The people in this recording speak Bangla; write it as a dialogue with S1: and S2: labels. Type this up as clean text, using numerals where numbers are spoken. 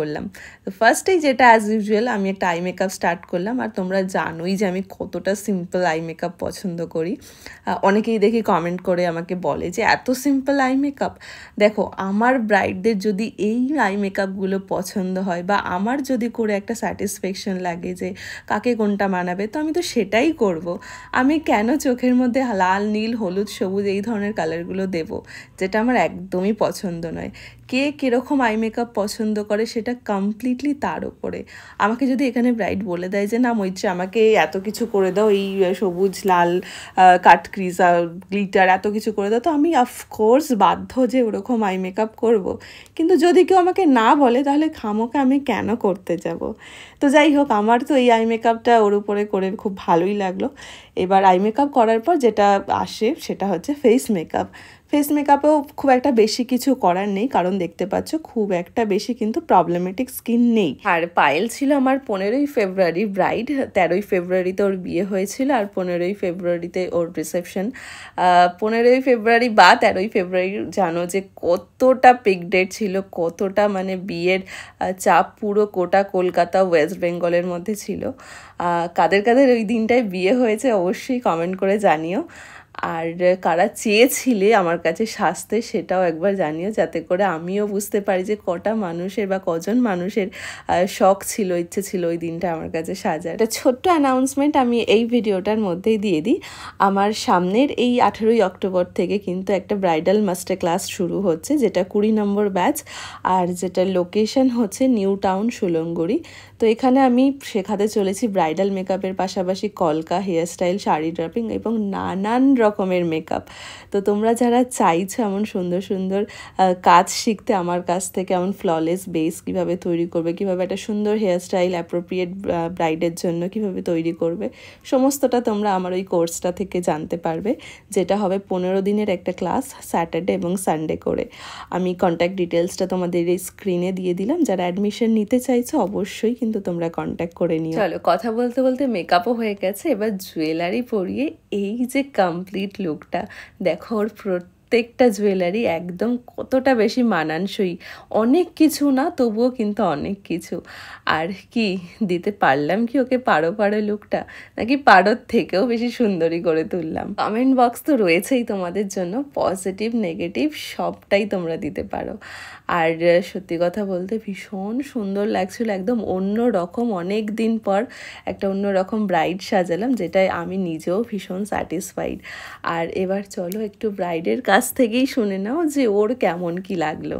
S1: করলাম। তো ফার্স্টেই যেটা অ্যাজ ইউজুয়াল আমি একটা আই মেকআপ স্টার্ট করলাম। আর তোমরা জানোই যে আমি কতটা সিম্পল আই মেকআপ পছন্দ করি। অনেকেই দেখি কমেন্ট করে আমাকে বলে যে এত সিম্পল আই মেকআপ। দেখো, আমার ব্রাইডদের যদি এই আই মেকআপগুলো পছন্দ হয় বা আমার যদি করে একটা স্যাটিসফ্যাকশন লাগে যে কাকে কোনটা মানাবে, তো আমি তো সেটাই করব। আমি কেন চোখের মধ্যে লাল, নীল, হলুদ, সবুজ এই ধরনের কালারগুলো দেবো, যেটা আমার একদমই পছন্দ নয়। কে কীরকম আই মেকআপ পছন্দ করে সেটা কমপ্লিটলি তার ওপরে। আমাকে যদি এখানে ব্রাইড বলে দেয় যে না মৈত্রী আমাকে এত কিছু করে দাও, এই সবুজ, লাল, কাট ক্রিজ, গ্লিটার এত কিছু করে দাও, তো আমি অফকোর্স বাধ্য যে ওরকম আই মেকআপ করবো। কিন্তু যদি কেউ আমাকে না বলে তাহলে খামোকে আমি কেন করতে যাব? তো যাই হোক, আমার তো এই আই মেকআপটা ওর উপরে করে খুব ভালোই লাগলো। এবার আই মেকআপ করার পর যেটা আসে সেটা হচ্ছে ফেস মেকআপ। ফেস মেকআপেও খুব একটা বেশি কিছু করার নেই, কারণ দেখতে পাচ্ছ খুব একটা বেশি কিন্তু প্রবলেমেটিক স্কিন নেই। আর পায়েল ছিল আমার 15ই ফেব্রুয়ারি ব্রাইড। 13ই ফেব্রুয়ারিতে ওর বিয়ে হয়েছিল আর 15ই ফেব্রুয়ারিতে ওর রিসেপশন। 15ই ফেব্রুয়ারি বা 13ই ফেব্রুয়ারি জানো যে কতটা পিক ডেট ছিল, কতটা মানে বিয়ের চাপ পুরো গোটা কলকাতা, ওয়েস্ট বেঙ্গলের মধ্যে ছিল। কাদের কাদের ওই দিনটায় বিয়ে হয়েছে অবশ্যই কমেন্ট করে জানিও। আর কারা চেয়েছিলে আমার কাছে সাজতে সেটাও একবার জানিও, যাতে করে আমিও বুঝতে পারি যে কটা মানুষের বা কজন মানুষের শখ ছিল, ইচ্ছে ছিল ওই দিনটা আমার কাছে সাজার। একটা ছোট্ট অ্যানাউন্সমেন্ট আমি এই ভিডিওটার মধ্যেই দিয়ে দিই। আমার সামনের এই 18ই অক্টোবর থেকে কিন্তু একটা ব্রাইডাল মাস্টার ক্লাস শুরু হচ্ছে, যেটা 20 নম্বর ব্যাচ, আর যেটা লোকেশন হচ্ছে নিউ টাউন সুলঙ্গুড়ি। তো এখানে আমি শেখাতে চলেছি ব্রাইডাল মেকআপের পাশাপাশি কলকা, হেয়ারস্টাইল, শাড়ি ড্রাপিং এবং নানান রকমের মেকআপ। তো তোমরা যারা চাইছো এমন সুন্দর সুন্দর কাজ শিখতে আমার কাছ থেকে, এমন ফ্ললেস বেস কীভাবে তৈরি করবে, কীভাবে একটা সুন্দর হেয়ারস্টাইল অ্যাপ্রোপ্রিয়েট ব্রাইডের জন্য কীভাবে তৈরি করবে, সমস্তটা তোমরা আমার ওই কোর্সটা থেকে জানতে পারবে, যেটা হবে 15 দিনের একটা ক্লাস, স্যাটারডে এবং সানডে করে। আমি কন্ট্যাক্ট ডিটেলসটা তোমাদের এই স্ক্রিনে দিয়ে দিলাম। যারা অ্যাডমিশন নিতে চাইছো অবশ্যই কিন্তু তোমরা কন্ট্যাক্ট করে নিও। চলো, কথা বলতে বলতে মেকআপও হয়ে গেছে, এবার জুয়েলারি পরিয়ে এই যে কমপ্লিট লুকটা দেখো, ওর প্রত্যেকটা জুয়েলারি একদম কতটা বেশি মানানসই। অনেক কিছু না, তবুও কিন্তু অনেক কিছু। আর কি দিতে পারলাম কি ওকে পারো পারো লুকটা, নাকি পারোর থেকেও বেশি সুন্দরী করে তুললাম? কমেন্ট বক্স তো রয়েছেই তোমাদের জন্য, পজিটিভ নেগেটিভ সবটাই তোমরা দিতে পারো। আর সত্যি কথা বলতে ভীষণ সুন্দর লাগছিল, একদম অন্য রকম, অনেক দিন পর একটা অন্য রকম ব্রাইড সাজালাম, যেটাই আমি নিজেও ভীষণ স্যাটিসফাইড। আর এবার চলো একটু ব্রাইডের কাছ থেকেই শুনে নাও যে ওর কেমন কি লাগলো।